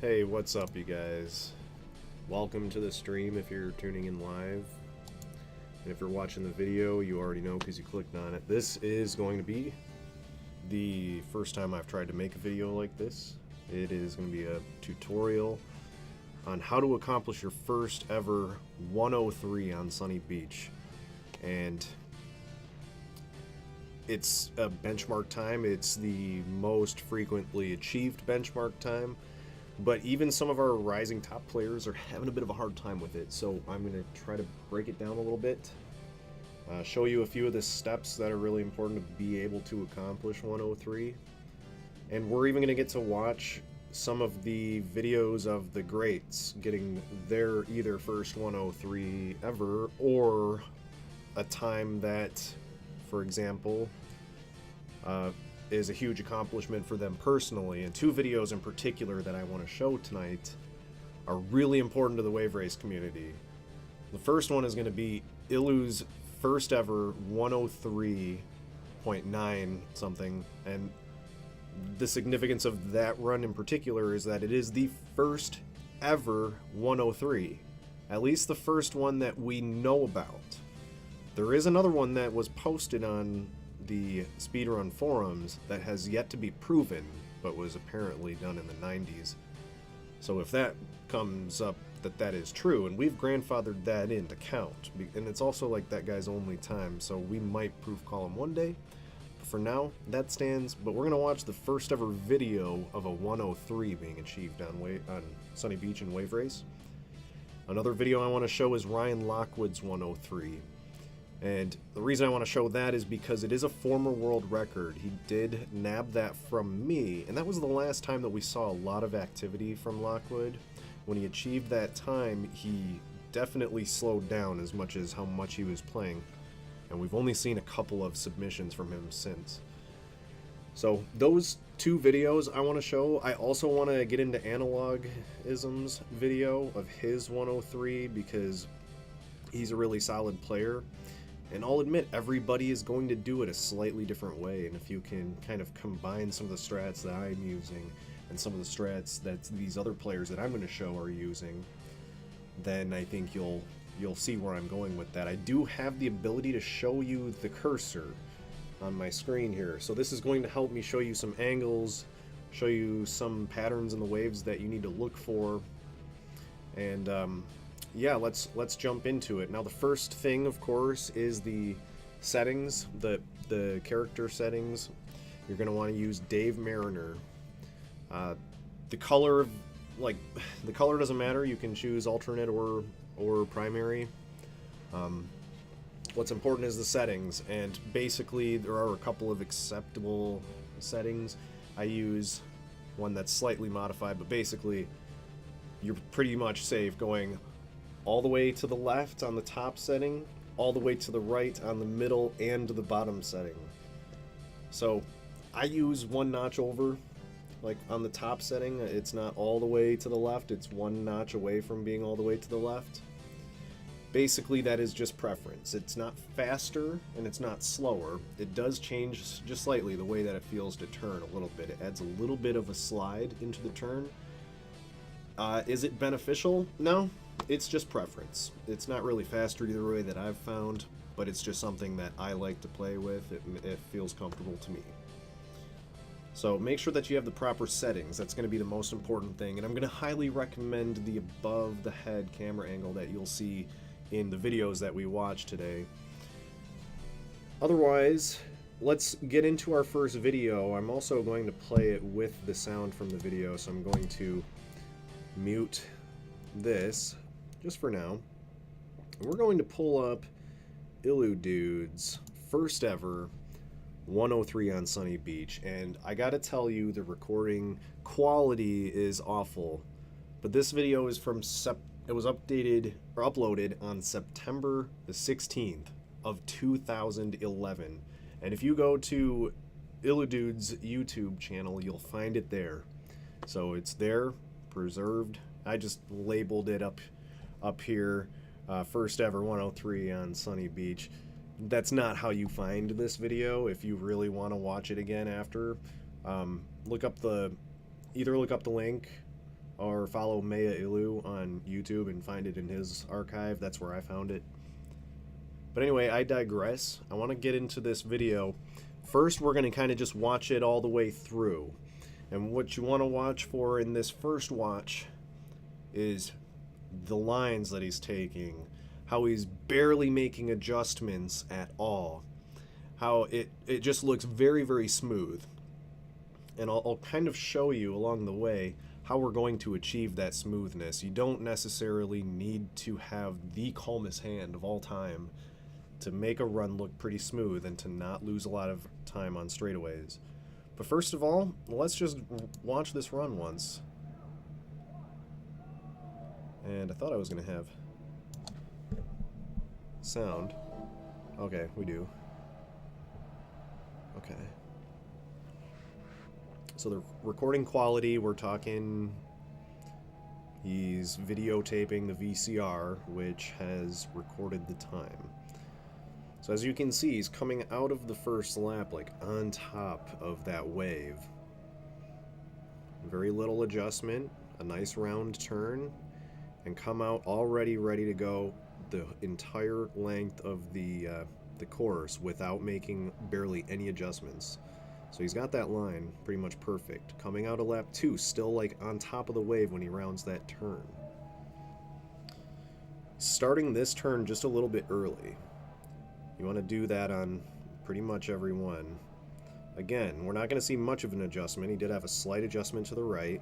Hey, what's up, you guys? Welcome to the stream if you're tuning in live. And if you're watching the video, you already know because you clicked on it. This is going to be the first time I've tried to make a video like this. It is going to be a tutorial on how to accomplish your first ever 103 on Sunny Beach. And it's a benchmark time. It's the most frequently achieved benchmark time. But even some of our rising top players are having a bit of a hard time with it, so I'm going to try to break it down a little bit, show you a few of the steps that are really important to be able to accomplish 103, and we're even going to get to watch some of the videos of the greats getting their either first 103 ever, or a time that, for example, is a huge accomplishment for them personally. And two videos in particular that I want to show tonight are really important to the wave race community. The first one is going to be Ilu's first ever 103.9 something, and the significance of that run in particular is that it is the first ever 103, at least the first one that we know about. There is another one that was posted on the speedrun forums that has yet to be proven, but was apparently done in the 90s. So if that comes up that is true, and we've grandfathered that in to count, and it's also like that guy's only time, so we might proof call him one day. But for now, that stands. But we're gonna watch the first ever video of a 103 being achieved on Sunny Beach and Wave Race. Another video I want to show is Ryan Lockwood's 103. And the reason I want to show that is because it is a former world record. He did nab that from me, and that was the last time that we saw a lot of activity from Lockwood. When he achieved that time, he definitely slowed down as much as how much he was playing, and we've only seen a couple of submissions from him since. So those two videos I want to show. I also want to get into Analogism's video of his 103 because he's a really solid player. And I'll admit, everybody is going to do it a slightly different way, and if you can kind of combine some of the strats that I'm using and some of the strats that these other players that I'm going to show are using, then I think you'll see where I'm going with that. I do have the ability to show you the cursor on my screen here, so this is going to help me show you some angles, show you some patterns in the waves that you need to look for, and yeah, let's jump into it. Now, the first thing, of course, is the settings, the character settings. You're going to want to use Dave Mariner. The color, the color doesn't matter. You can choose alternate or primary. What's important is the settings, and basically there are a couple of acceptable settings. I use one that's slightly modified, but basically you're pretty much safe going all the way to the left on the top setting, all the way to the right on the middle and the bottom setting. So I use one notch over, like on the top setting, it's not all the way to the left, it's one notch away from being all the way to the left. Basically that is just preference. It's not faster and it's not slower. It does change just slightly the way that it feels to turn a little bit. It adds a little bit of a slide into the turn. Is it beneficial? No. It's just preference. It's not really faster either way that I've found, but it's just something that I like to play with. It feels comfortable to me. So make sure that you have the proper settings. That's going to be the most important thing, and I'm going to highly recommend the above the head camera angle that you'll see in the videos that we watch today. Otherwise, let's get into our first video. I'm also going to play it with the sound from the video, so I'm going to mute this just for now. And we're going to pull up Ilu Dude's first ever 103 on Sunny Beach, and I gotta tell you, the recording quality is awful, but this video is from it was uploaded on September the 16th of 2011, and if you go to Ilu Dude's YouTube channel, you'll find it there. So it's there, preserved. I just labeled it up here, first ever 103 on Sunny Beach. That's not how you find this video. If you really want to watch it again after, either look up the link or follow Maya Ilu on YouTube and find it in his archive. That's where I found it. But anyway, I digress. I want to get into this video. First, we're going to kind of just watch it all the way through. And what you want to watch for in this first watch is the lines that he's taking, how he's barely making adjustments at all, how it just looks very, very smooth. And I'll kind of show you along the way how we're going to achieve that smoothness. You don't necessarily need to have the calmest hand of all time to make a run look pretty smooth and to not lose a lot of time on straightaways. But first of all, let's just watch this run once. And I thought I was going to have sound. Okay, we do. Okay. So the recording quality, we're talking, he's videotaping the VCR, which has recorded the time. So as you can see, he's coming out of the first lap, like on top of that wave. Very little adjustment, a nice round turn, and come out already ready to go the entire length of the course without making barely any adjustments. So he's got that line pretty much perfect. Coming out of lap 2, still like on top of the wave when he rounds that turn. Starting this turn just a little bit early. You want to do that on pretty much every one. Again, we're not going to see much of an adjustment. He did have a slight adjustment to the right.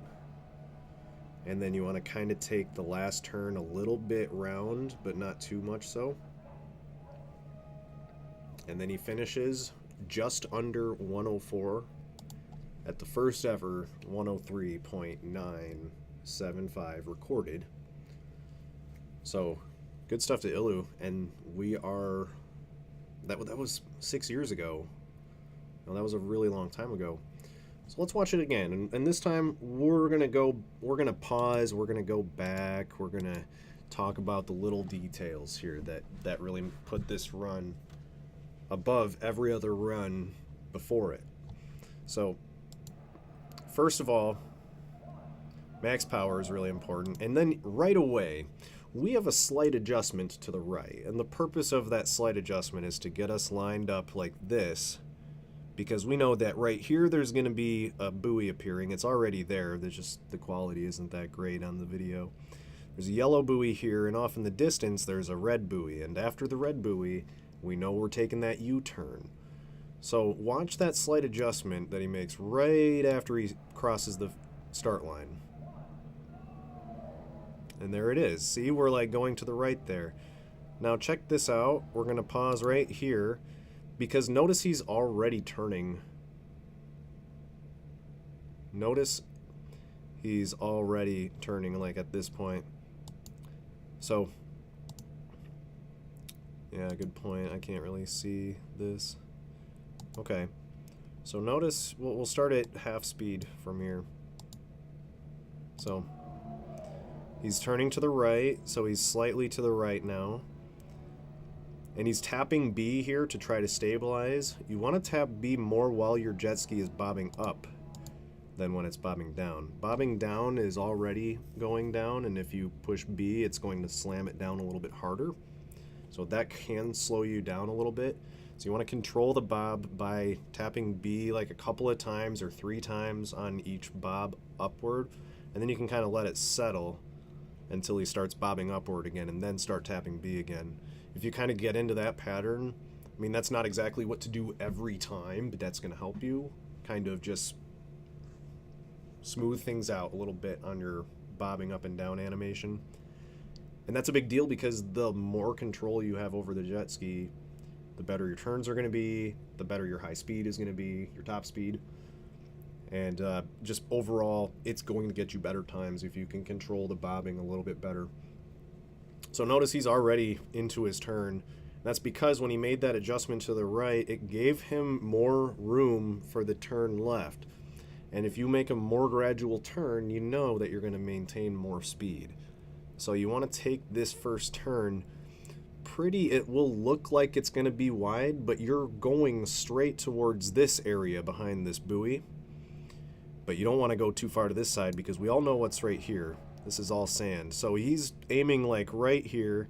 And then you want to kind of take the last turn a little bit round, but not too much so. And then he finishes just under 104 at the first ever 103.975 recorded. So good stuff to Ilu, and we are that was 6 years ago. Now, that was a really long time ago. So let's watch it again, and this time we're gonna pause, we're gonna go back, we're gonna talk about the little details here that really put this run above every other run before it. So first of all, max power is really important, and then right away we have a slight adjustment to the right, and the purpose of that slight adjustment is to get us lined up like this, because we know that right here there's going to be a buoy appearing. It's already there, there's just the quality isn't that great on the video. There's a yellow buoy here, and off in the distance there's a red buoy, and after the red buoy we know we're taking that U-turn. So watch that slight adjustment that he makes right after he crosses the start line. And there it is. See, we're like going to the right there. Now check this out. We're going to pause right here because notice he's already turning. Notice he's already turning like at this point. So yeah, good point. I can't really see this. Okay. So notice, we'll start at half speed from here. So he's turning to the right, so he's slightly to the right now. And he's tapping B here to try to stabilize. You want to tap B more while your jet ski is bobbing up than when it's bobbing down. Bobbing down is already going down, and if you push B, it's going to slam it down a little bit harder. So that can slow you down a little bit. So you want to control the bob by tapping B like a couple of times or 3 times on each bob upward, and then you can kind of let it settle until he starts bobbing upward again, and then start tapping B again. If you kind of get into that pattern, I mean, that's not exactly what to do every time, but that's going to help you kind of just smooth things out a little bit on your bobbing up and down animation. And that's a big deal because the more control you have over the jet ski, the better your turns are going to be, the better your high speed is going to be, your top speed. And just overall, it's going to get you better times if you can control the bobbing a little bit better. So notice he's already into his turn. That's because when he made that adjustment to the right, it gave him more room for the turn left. And if you make a more gradual turn, you know that you're going to maintain more speed. So you want to take this first turn it will look like it's going to be wide, but you're going straight towards this area behind this buoy. But you don't want to go too far to this side because we all know what's right here. This is all sand. So he's aiming like right here.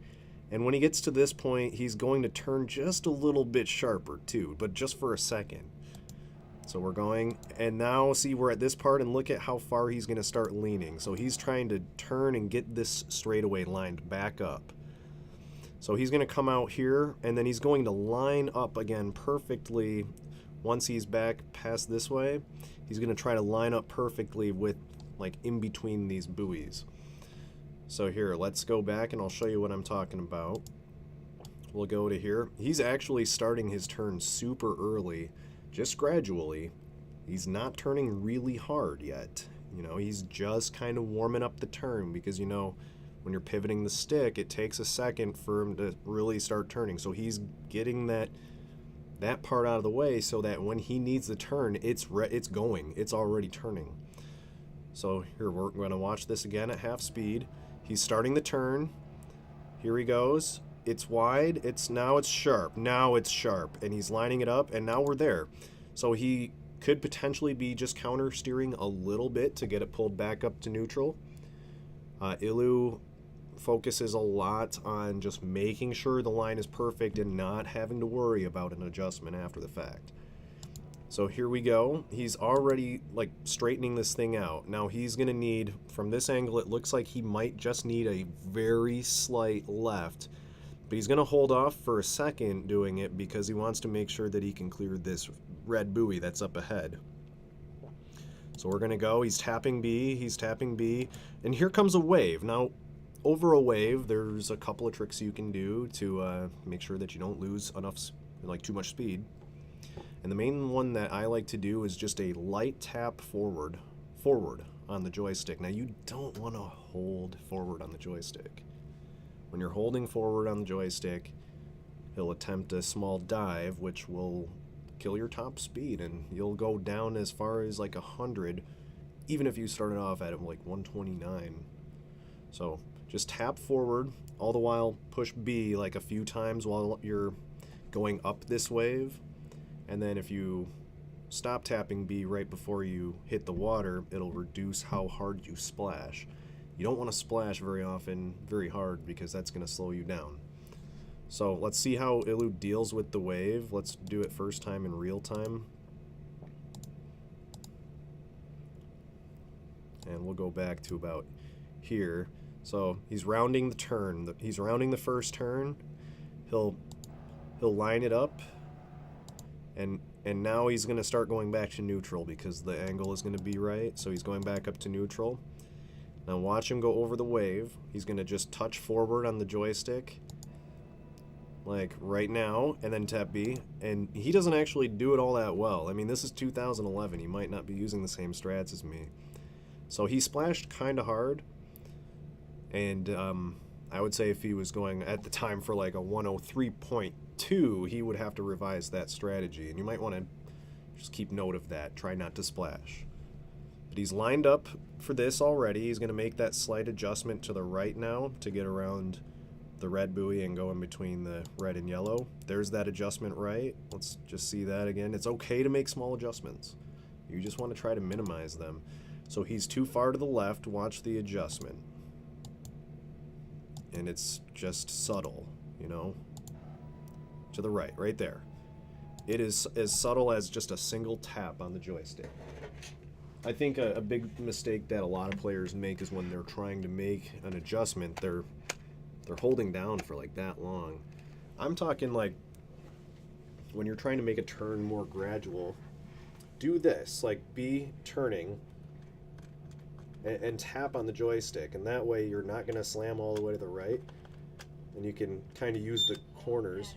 And when he gets to this point, he's going to turn just a little bit sharper too, but just for a second. So we're going, and now see we're at this part, and look at how far he's going to start leaning. So he's trying to turn and get this straightaway lined back up. So he's going to come out here, and then he's going to line up again perfectly. Once he's back past this way, he's going to try to line up perfectly with like in between these buoys. So here, let's go back and I'll show you what I'm talking about. We'll go to here. He's actually starting his turn super early, just gradually. He's not turning really hard yet. You know, he's just kind of warming up the turn because, you know, when you're pivoting the stick, it takes a second for him to really start turning. So he's getting that part out of the way so that when he needs the turn, it's going. It's already turning. So here, we're going to watch this again at half speed. He's starting the turn. Here he goes. It's wide. Now it's sharp. Now it's sharp. And he's lining it up, and now we're there. So he could potentially be just counter steering a little bit to get it pulled back up to neutral. Ilu focuses a lot on just making sure the line is perfect and not having to worry about an adjustment after the fact. So here we go. He's already like straightening this thing out. Now he's going to need, from this angle, it looks like he might just need a very slight left. But he's going to hold off for a second doing it because he wants to make sure that he can clear this red buoy that's up ahead. So we're going to go. He's tapping B. He's tapping B. And here comes a wave. Now, over a wave, there's a couple of tricks you can do to make sure that you don't lose too much speed. And the main one that I like to do is just a light tap forward on the joystick. Now you don't want to hold forward on the joystick. When you're holding forward on the joystick, he'll attempt a small dive, which will kill your top speed, and you'll go down as far as like 100, even if you started off at like 129. So just tap forward, all the while push B like a few times while you're going up this wave. And then if you stop tapping B right before you hit the water, it'll reduce how hard you splash. You don't want to splash very often, very hard, because that's going to slow you down. So let's see how Ilu deals with the wave. Let's do it first time in real time. And we'll go back to about here. So he's rounding the turn. He's rounding the first turn. He'll line it up. And now he's going to start going back to neutral because the angle is going to be right. So he's going back up to neutral. Now watch him go over the wave. He's going to just touch forward on the joystick, like right now, and then tap B. And he doesn't actually do it all that well. I mean, this is 2011. He might not be using the same strats as me. So he splashed kind of hard. And I would say if he was going at the time for like a 103.2, he would have to revise that strategy. And you might want to just keep note of that. Try not to splash. But he's lined up for this already. He's going to make that slight adjustment to the right now to get around the red buoy and go in between the red and yellow. There's that adjustment right. Let's just see that again. It's okay to make small adjustments. You just want to try to minimize them. So he's too far to the left. Watch the adjustment. And it's just subtle, you know, to the right there. It is as subtle as just a single tap on the joystick. I think a big mistake that a lot of players make is when they're trying to make an adjustment, they're holding down for like that long. I'm talking like when you're trying to make a turn more gradual, do this, like be turning and tap on the joystick, and that way you're not going to slam all the way to the right, and you can kind of use the corners.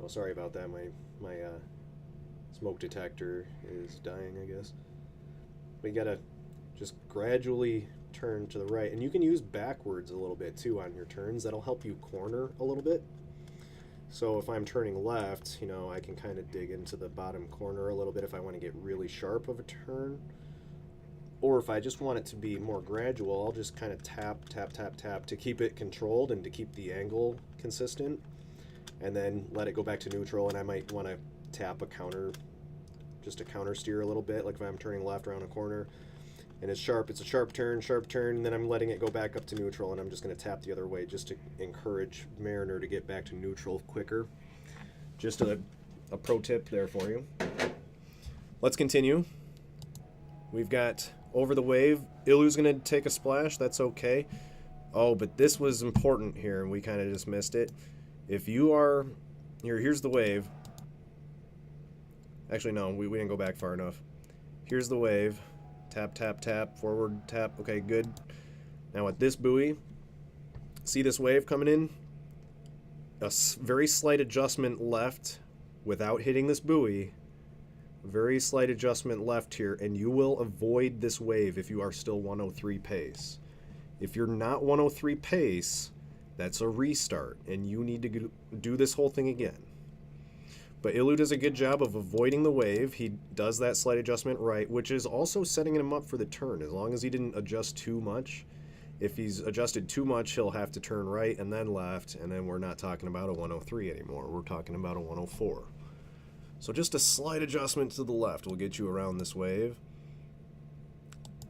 Oh, sorry about that. My smoke detector is dying, I guess. But you gotta just gradually turn to the right, and you can use backwards a little bit too on your turns. That'll help you corner a little bit. So if I'm turning left, you know, I can kind of dig into the bottom corner a little bit if I want to get really sharp of a turn. Or if I just want it to be more gradual, I'll just kind of tap, tap, tap, tap to keep it controlled and to keep the angle consistent. And then let it go back to neutral, and I might want to tap a counter, just a counter steer a little bit, like if I'm turning left around a corner. and it's sharp. It's a sharp turn, and then I'm letting it go back up to neutral, and I'm just going to tap the other way just to encourage Mariner to get back to neutral quicker. Just a pro tip there for you. Let's continue. We've got over the wave. Ilu's going to take a splash. That's okay. Oh, but this was important here, and we kind of just missed it. If you are... Here's the wave. Actually, no, we didn't go back far enough. Here's the wave. Tap, tap, tap, forward, tap. Okay, good. Now at this buoy, see this wave coming in? A very slight adjustment left without hitting this buoy. Very slight adjustment left here, and you will avoid this wave if you are still 103 pace. If you're not 103 pace, that's a restart, and you need to do this whole thing again. But Ilu does a good job of avoiding the wave. He does that slight adjustment right, which is also setting him up for the turn, as long as he didn't adjust too much. If he's adjusted too much, he'll have to turn right and then left, and then we're not talking about a 103 anymore. We're talking about a 104. So just a slight adjustment to the left will get you around this wave.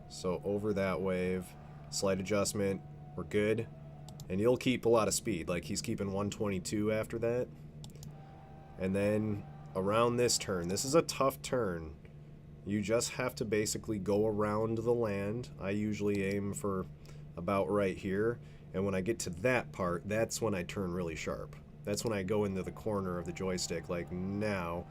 So over that wave, slight adjustment, we're good. And you'll keep a lot of speed, like he's keeping 122 after that. And then around this turn, this is a tough turn. You just have to basically go around the land. I usually aim for about right here. And when I get to that part, that's when I turn really sharp. That's when I go into the corner of the joystick, like now.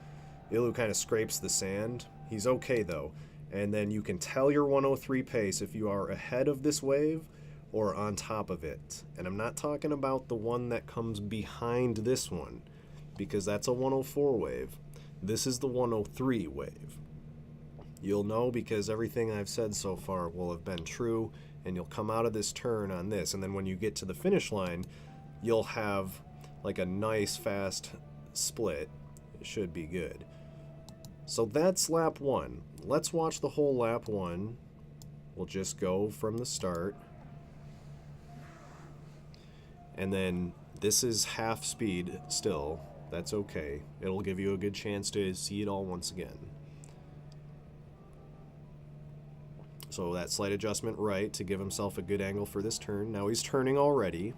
Ilu kind of scrapes the sand. He's okay though. And then you can tell your 103 pace if you are ahead of this wave or on top of it. And I'm not talking about the one that comes behind this one, because that's a 104 wave. This is the 103 wave. You'll know because everything I've said so far will have been true, and you'll come out of this turn on this, and then when you get to the finish line, you'll have like a nice fast split. It should be good. So that's lap 1. Let's watch the whole lap 1. We'll just go from the start. And then this is half speed still. That's okay. It'll give you a good chance to see it all once again. So that slight adjustment right to give himself a good angle for this turn. Now he's turning already.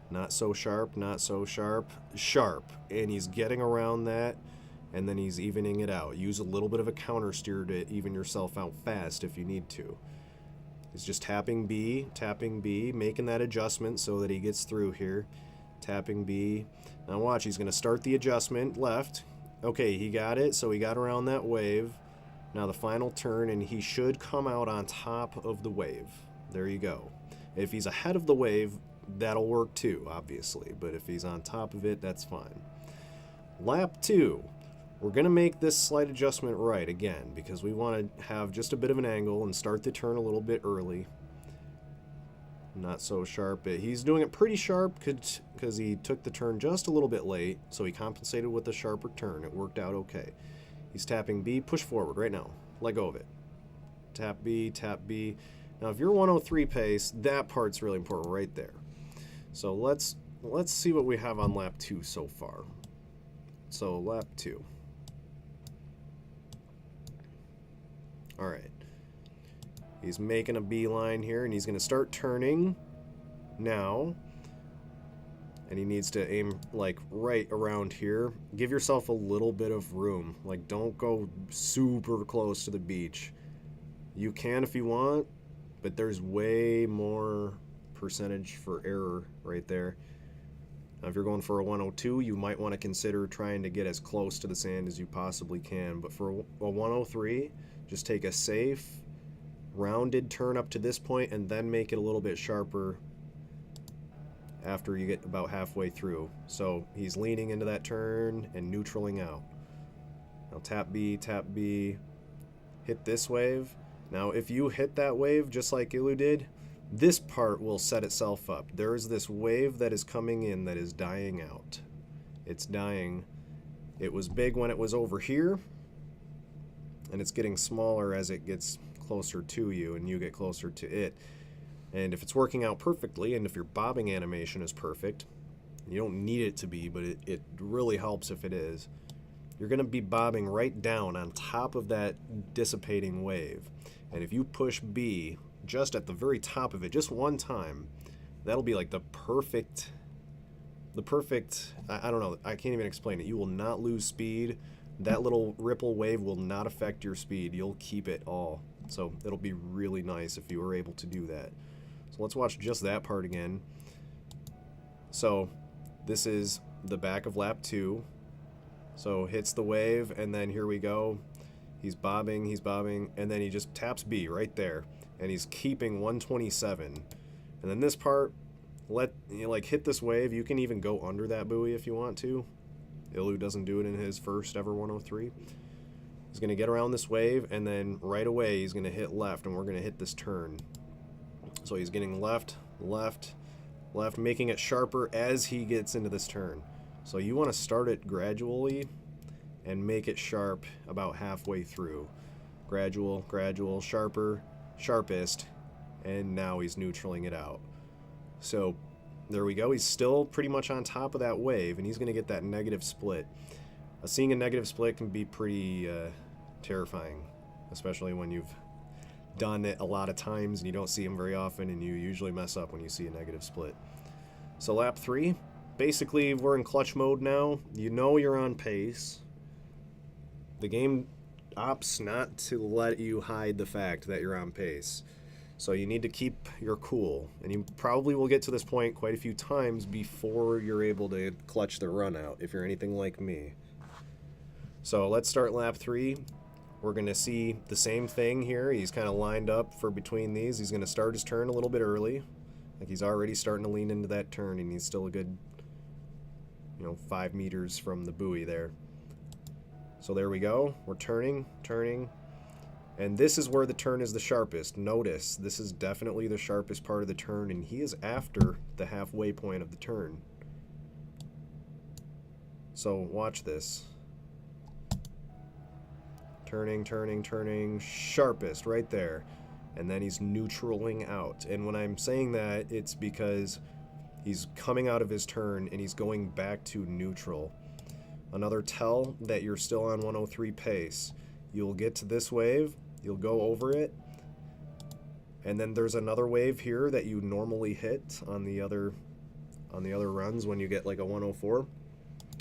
Not so sharp, not so sharp. Sharp. And he's getting around that, and then he's evening it out. Use a little bit of a counter steer to even yourself out fast if you need to. He's just tapping B, making that adjustment so that he gets through here. Tapping B. Now watch, he's going to start the adjustment left. Okay, he got it, so he got around that wave. Now the final turn, and he should come out on top of the wave. There you go. If he's ahead of the wave, that'll work too, obviously. But if he's on top of it, that's fine. Lap 2. We're going to make this slight adjustment right again, because we want to have just a bit of an angle and start the turn a little bit early. Not so sharp. He's doing it pretty sharp because he took the turn just a little bit late, so he compensated with a sharper turn. It worked out okay. He's tapping B. Push forward right now. Let go of it. Tap B, tap B. Now, if you're 103 pace, that part's really important right there. So let's see what we have on lap 2 so far. So lap 2. All right. He's making a beeline here, and he's going to start turning now. And he needs to aim, like, right around here. Give yourself a little bit of room. Like, don't go super close to the beach. You can if you want, but there's way more percentage for error right there. Now, if you're going for a 102, you might want to consider trying to get as close to the sand as you possibly can. But for a 103, just take a safe, rounded turn up to this point, and then make it a little bit sharper after you get about halfway through. So he's leaning into that turn and neutraling out. Now tap B, hit this wave. Now if you hit that wave just like Ilu did, this part will set itself up. There is this wave that is coming in that is dying out. It's dying. It was big when it was over here, and it's getting smaller as it gets closer to you and you get closer to it. And if it's working out perfectly, and if your bobbing animation is perfect, you don't need it to be, but it really helps if it is, you're going to be bobbing right down on top of that dissipating wave. And if you push B just at the very top of it, just one time, that'll be like the perfect, I don't know, I can't even explain it. You will not lose speed. That little ripple wave will not affect your speed. You'll keep it all. So it'll be really nice if you were able to do that. So let's watch just that part again. So this is the back of lap 2. So hits the wave, and then here we go. He's bobbing, and then he just taps B right there. And he's keeping 127. And then this part, hit this wave. You can even go under that buoy if you want to. Ilu doesn't do it in his first ever 103. He's going to get around this wave, and then right away he's going to hit left, and we're going to hit this turn. So he's getting left, left, left, making it sharper as he gets into this turn. So you want to start it gradually and make it sharp about halfway through. Gradual, gradual, sharper, sharpest, and now he's neutraling it out. So there we go. He's still pretty much on top of that wave, and he's going to get that negative split. Seeing a negative split can be pretty terrifying, especially when you've done it a lot of times and you don't see them very often, and you usually mess up when you see a negative split. So lap 3, basically we're in clutch mode now. You know you're on pace. The game opts not to let you hide the fact that you're on pace. So you need to keep your cool, and you probably will get to this point quite a few times before you're able to clutch the run out, if you're anything like me. So let's start lap 3. We're going to see the same thing here. He's kind of lined up for between these. He's going to start his turn a little bit early. Like he's already starting to lean into that turn, and he's still a good, 5 meters from the buoy there. So there we go. We're turning. And this is where the turn is the sharpest. Notice, this is definitely the sharpest part of the turn, and he is after the halfway point of the turn. So watch this. Turning, sharpest right there. And then he's neutraling out. And when I'm saying that, it's because he's coming out of his turn and he's going back to neutral. Another tell that you're still on 103 pace. You'll get to this wave, you'll go over it, and then there's another wave here that you normally hit on the other runs when you get like a 104.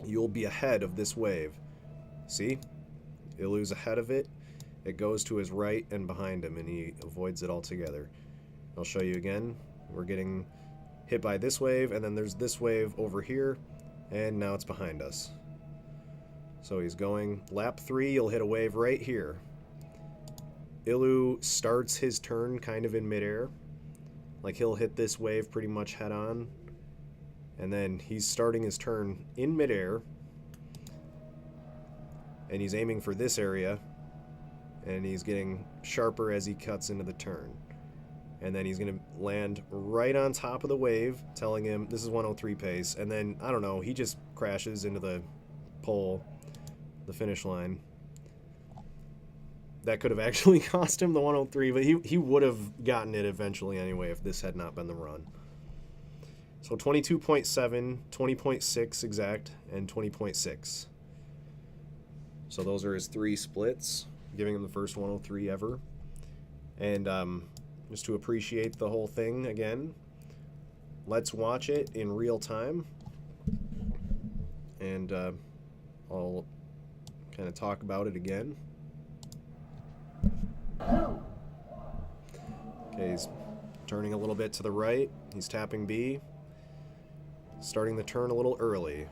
You'll be ahead of this wave. See? Ilu's ahead of it. It goes to his right and behind him, and he avoids it altogether. I'll show you again. We're getting hit by this wave, and then there's this wave over here, and now it's behind us. So he's going lap 3, you'll hit a wave right here. Ilu starts his turn kind of in midair. Like he'll hit this wave pretty much head on, and then he's starting his turn in midair, and he's aiming for this area, and he's getting sharper as he cuts into the turn. And then he's going to land right on top of the wave, telling him this is 103 pace, and then, I don't know, he just crashes into the pole, the finish line. That could have actually cost him the 103, but he would have gotten it eventually anyway if this had not been the run. So 22.7, 20.6 exact, and 20.6. So those are his 3 splits, giving him the first 103 ever. And just to appreciate the whole thing again, let's watch it in real time. And I'll kind of talk about it again. Okay, he's turning a little bit to the right. He's tapping B. Starting the turn a little early.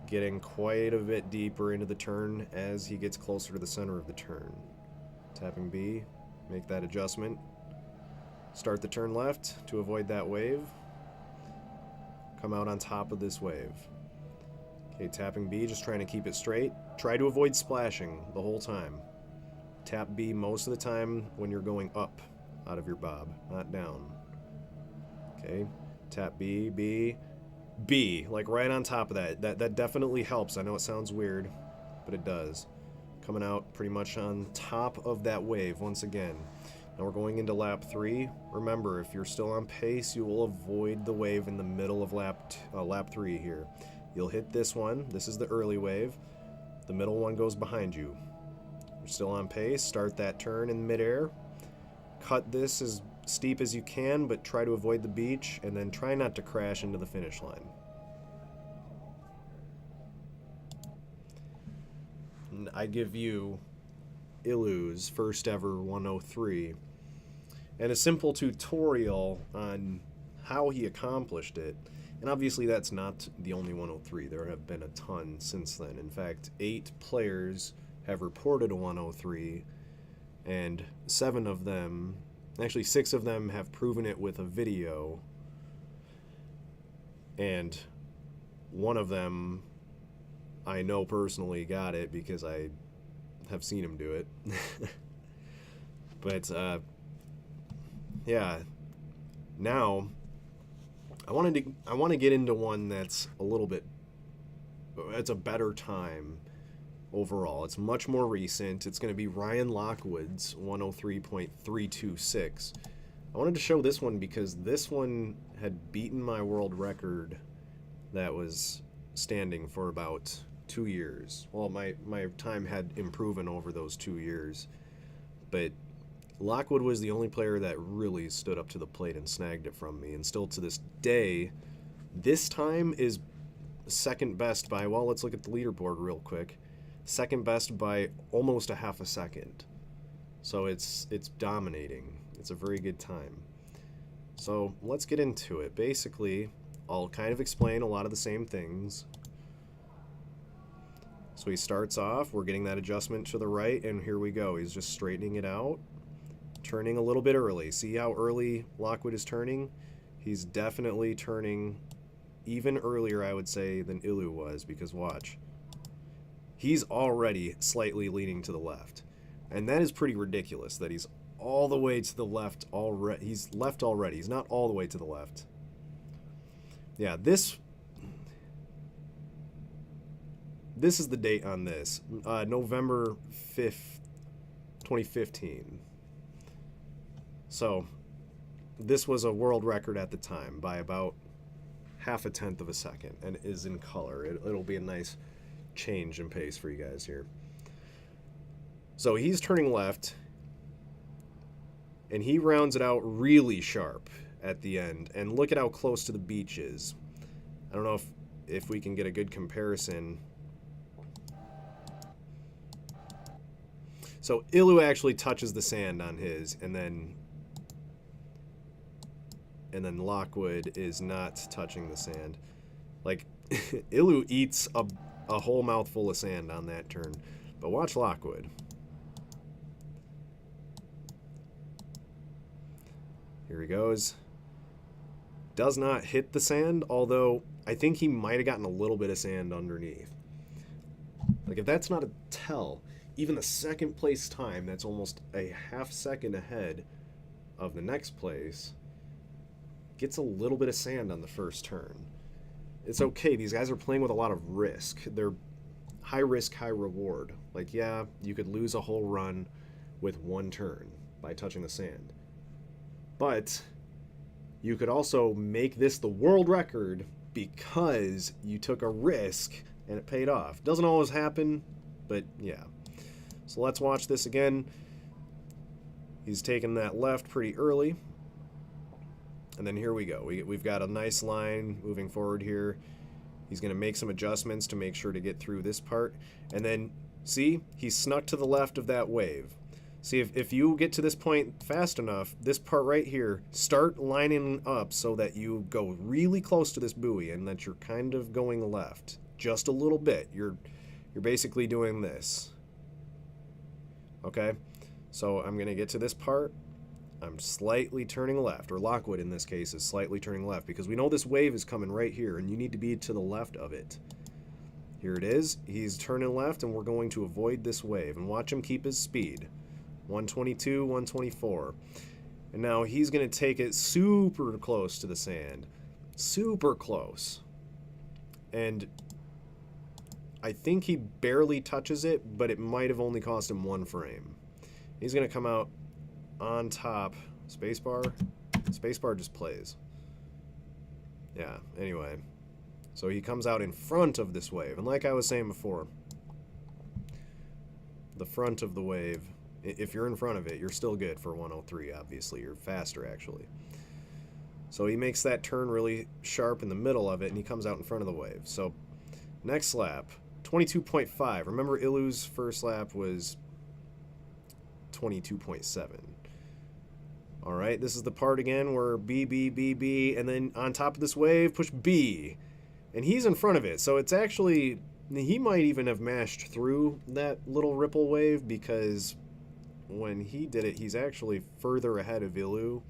Getting quite a bit deeper into the turn as he gets closer to the center of the turn. Tapping B, make that adjustment. Start the turn left to avoid that wave. Come out on top of this wave. Okay, tapping B, just trying to keep it straight. Try to avoid splashing the whole time. Tap B most of the time when you're going up out of your bob, not down. Okay, tap B, B, B, like right on top of that. That definitely helps. I know it sounds weird, but it does. Coming out pretty much on top of that wave once again. Now we're going into lap 3. Remember, if you're still on pace, you will avoid the wave in the middle of lap 3 here. You'll hit this one. This is the early wave. The middle one goes behind you. You're still on pace. Start that turn in midair. cut this as steep as you can, but try to avoid the beach, and then try not to crash into the finish line. And I give you Ilu's first ever 103, and a simple tutorial on how he accomplished it. And obviously that's not the only 103. There have been a ton since then. In fact, 8 players have reported a 103, and 7 of them, actually 6 of them, have proven it with a video, and one of them I know personally got it because I have seen him do it. But yeah, now I want to get into one that's a little bit, it's a better time overall. It's much more recent. It's going to be Ryan Lockwood's 103.326. I wanted to show this one because this one had beaten my world record that was standing for about 2 years. Well, my time had improved over those 2 years, but Lockwood was the only player that really stood up to the plate and snagged it from me, and still to this day, this time is second best by, well, let's look at the leaderboard real quick. Second best by almost a half a second. So it's dominating. It's a very good time. So let's get into it. Basically, I'll kind of explain a lot of the same things. So he starts off, we're getting that adjustment to the right, and here we go. He's just straightening it out, turning a little bit early. See how early Lockwood is turning? He's definitely turning even earlier, I would say, than Ilu was, because watch. He's already slightly leaning to the left. And that is pretty ridiculous that he's all the way to the left already. He's left already. He's not all the way to the left. Yeah, this is the date on this. November 5th, 2015. So, this was a world record at the time by about half a tenth of a second, and it is in color. It'll be a nice change in pace for you guys here. So he's turning left, and he rounds it out really sharp at the end, and look at how close to the beach is. I don't know if we can get a good comparison. So Ilu actually touches the sand on his, and then Lockwood is not touching the sand. Like, Ilu eats a whole mouthful of sand on that turn. But watch Lockwood. Here he goes. Does not hit the sand, although I think he might have gotten a little bit of sand underneath. Like, if that's not a tell, even the second place time, that's almost a half second ahead of the next place, gets a little bit of sand on the first turn. It's okay. These guys are playing with a lot of risk. They're high risk, high reward. Like, yeah, you could lose a whole run with one turn by touching the sand. But you could also make this the world record because you took a risk and it paid off. Doesn't always happen, but yeah. So let's watch this again. He's taking that left pretty early. And then here we go. We've got a nice line moving forward here. He's going to make some adjustments to make sure to get through this part. And then, see, he snuck to the left of that wave. See, if you get to this point fast enough, this part right here, start lining up so that you go really close to this buoy and that you're kind of going left. Just a little bit. You're basically doing this. Okay? So I'm going to get to this part. I'm slightly turning left, or Lockwood in this case is slightly turning left, because we know this wave is coming right here, and you need to be to the left of it. Here it is. He's turning left, and we're going to avoid this wave. And watch him keep his speed. 122, 124. And now he's going to take it super close to the sand. Super close. And I think he barely touches it, but it might have only cost him one frame. He's going to come out on top. Spacebar? Spacebar just plays. Yeah, anyway. So he comes out in front of this wave. And like I was saying before, the front of the wave If you're in front of it, you're still good for 103, obviously. You're faster, actually. So he makes that turn really sharp in the middle of it, and he comes out in front of the wave. So next lap, 22.5. Remember, Ilu's first lap was 22.7. All right, this is the part again where B, B, B, B, and then on top of this wave, push B. And he's in front of it, so it's actually... He might even have mashed through that little ripple wave, because when he did it, he's actually further ahead of Ilu,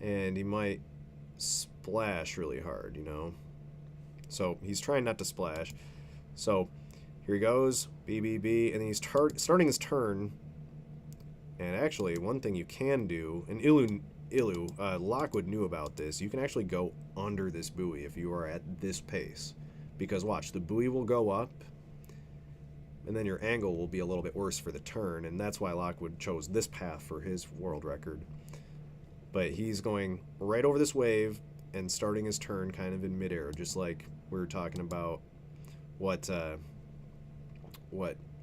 and he might splash really hard, you know? So he's trying not to splash. So here he goes, B, B, B, and then he's starting his turn. And actually, one thing you can do, and Lockwood knew about this, you can actually go under this buoy if you are at this pace. Because watch, the buoy will go up, and then your angle will be a little bit worse for the turn, and that's why Lockwood chose this path for his world record. But he's going right over this wave and starting his turn kind of in midair, just like we were talking about what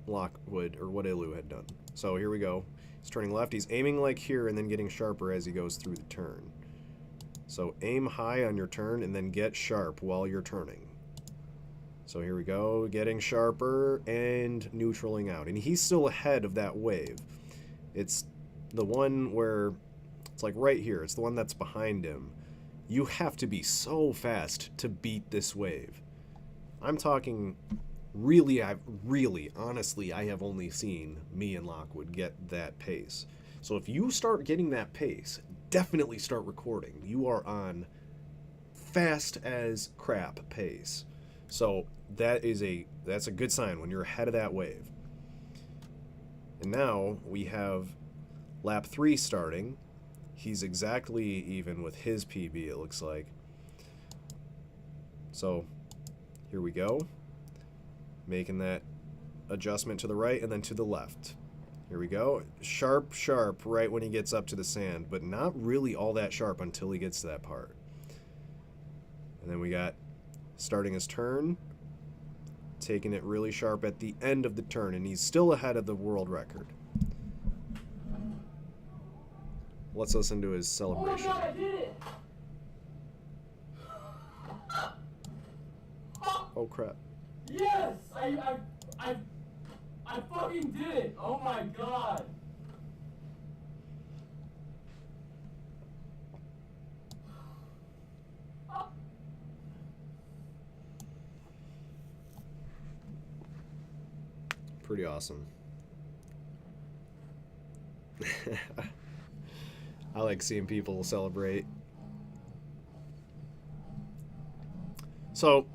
Lockwood, or what Ilu had done. So here we go. He's turning left. He's aiming like here and then getting sharper as he goes through the turn. So aim high on your turn and then get sharp while you're turning. So here we go, getting sharper and neutraling out. And he's still ahead of that wave. It's the one where, it's like right here. It's the one that's behind him. You have to be so fast to beat this wave. I'm talking... Really, honestly, I have only seen me and Lockwood get that pace. So if you start getting that pace, definitely start recording. You are on fast as crap pace. So that's a good sign when you're ahead of that wave. And now we have lap 3 starting. He's exactly even with his PB, it looks like. So here we go. Making that adjustment to the right and then to the left. Here we go. Sharp, sharp right when he gets up to the sand, but not really all that sharp until he gets to that part. And then we got starting his turn, taking it really sharp at the end of the turn, and he's still ahead of the world record. Let's listen to his celebration. Oh my God, I did it! Oh crap. Yes! I fucking did it! Oh my God! Pretty awesome. I like seeing people celebrate. So,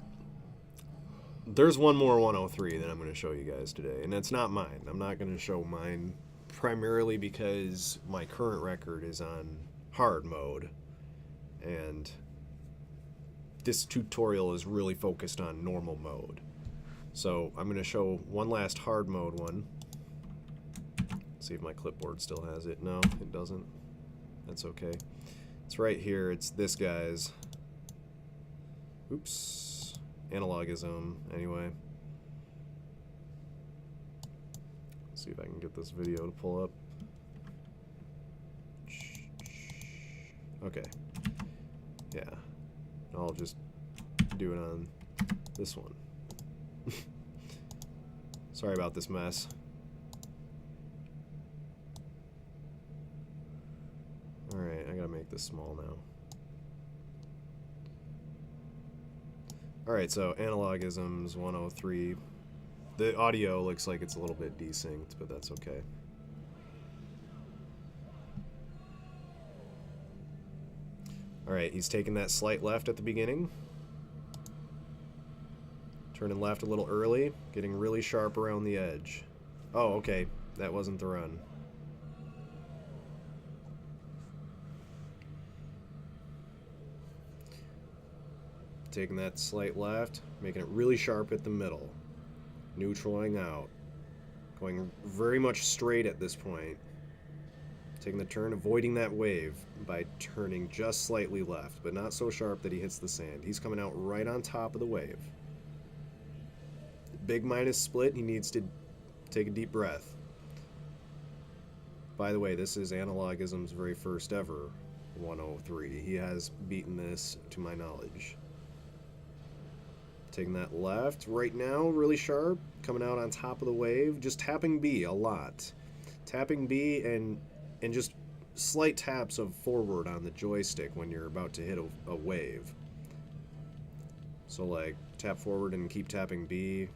there's one more 103 that I'm going to show you guys today, and it's not mine. I'm not going to show mine primarily because my current record is on hard mode, and this tutorial is really focused on normal mode. So I'm going to show one last hard mode one. See if my clipboard still has it. No, it doesn't. That's okay. It's right here. It's this guy's. Oops. Analogism, anyway. Let's see if I can get this video to pull up. Okay. Yeah. I'll just do it on this one. Sorry about this mess. Alright, I gotta make this small now. Alright, so analogisms 103. The audio looks like it's a little bit desynced, but that's okay. Alright, he's taking that slight left at the beginning. Turning left a little early, getting really sharp around the edge. Oh, okay, that wasn't the run. Taking that slight left, making it really sharp at the middle. Neutraling out. Going very much straight at this point. Taking the turn, avoiding that wave by turning just slightly left, but not so sharp that he hits the sand. He's coming out right on top of the wave. Big minus split, he needs to take a deep breath. By the way, this is Analogism's very first ever 103. He has beaten this to my knowledge. Taking that left right now, really sharp, coming out on top of the wave, just tapping B a lot. Tapping B and just slight taps of forward on the joystick when you're about to hit a wave. So like tap forward and keep tapping B.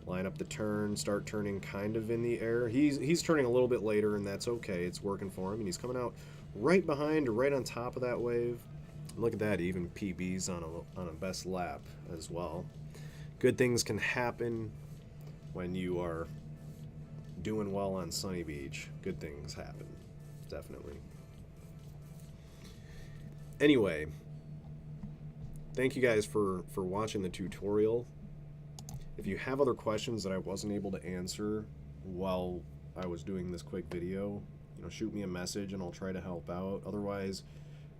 Line up the turn, start turning kind of in the air. He's turning a little bit later, and that's okay. It's working for him, and he's coming out right behind or right on top of that wave. And look at that, even PBs on a best lap as well. Good things can happen when you are doing well on Sunny Beach. Good things happen, definitely. Anyway, thank you guys for watching the tutorial. If you have other questions that I wasn't able to answer while I was doing this quick video, shoot me a message and I'll try to help out. Otherwise,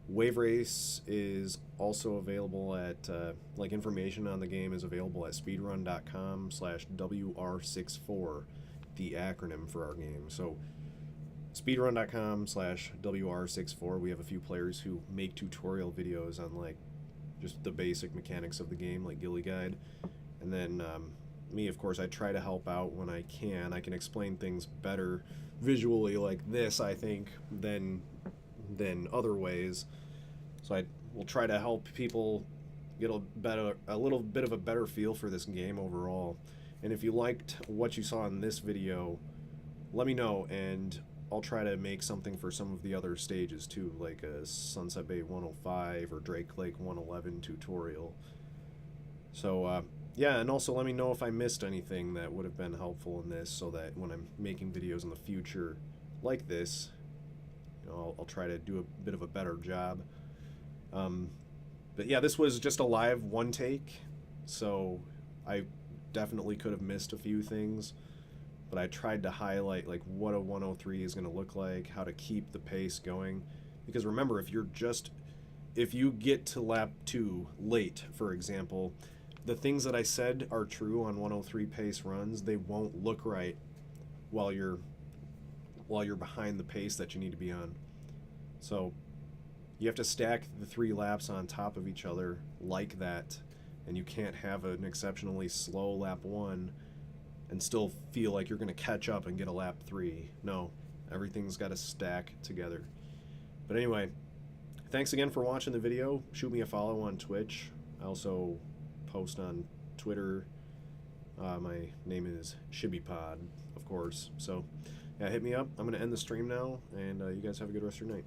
Wave Race is also available at, information on the game is available at speedrun.com/WR64, the acronym for our game. So speedrun.com/WR64, we have a few players who make tutorial videos on just the basic mechanics of the game, like Gilly Guide. And then me, of course, I try to help out when I can. I can explain things better visually like this, I think, than other ways. So I will try to help people get a little bit of a better feel for this game overall. And if you liked what you saw in this video, let me know, and I'll try to make something for some of the other stages too, like a Sunset Bay 105 or Drake Lake 111 tutorial. So yeah, and also let me know if I missed anything that would have been helpful in this, so that when I'm making videos in the future like this, I'll try to do a bit of a better job. But yeah, this was just a live one take, so I definitely could have missed a few things, but I tried to highlight what a 103 is going to look like, how to keep the pace going. Because remember, if you get to lap 2 late, for example, the things that I said are true on 103 pace runs. They won't look right while you're behind the pace that you need to be on. So you have to stack the 3 laps on top of each other like that, and you can't have an exceptionally slow lap 1 and still feel like you're going to catch up and get a lap 3. No, everything's got to stack together. But anyway, thanks again for watching the video. Shoot me a follow on Twitch. I also post on Twitter. My name is Shibbypod, of course. So yeah, hit me up. I'm going to end the stream now, and you guys have a good rest of your night.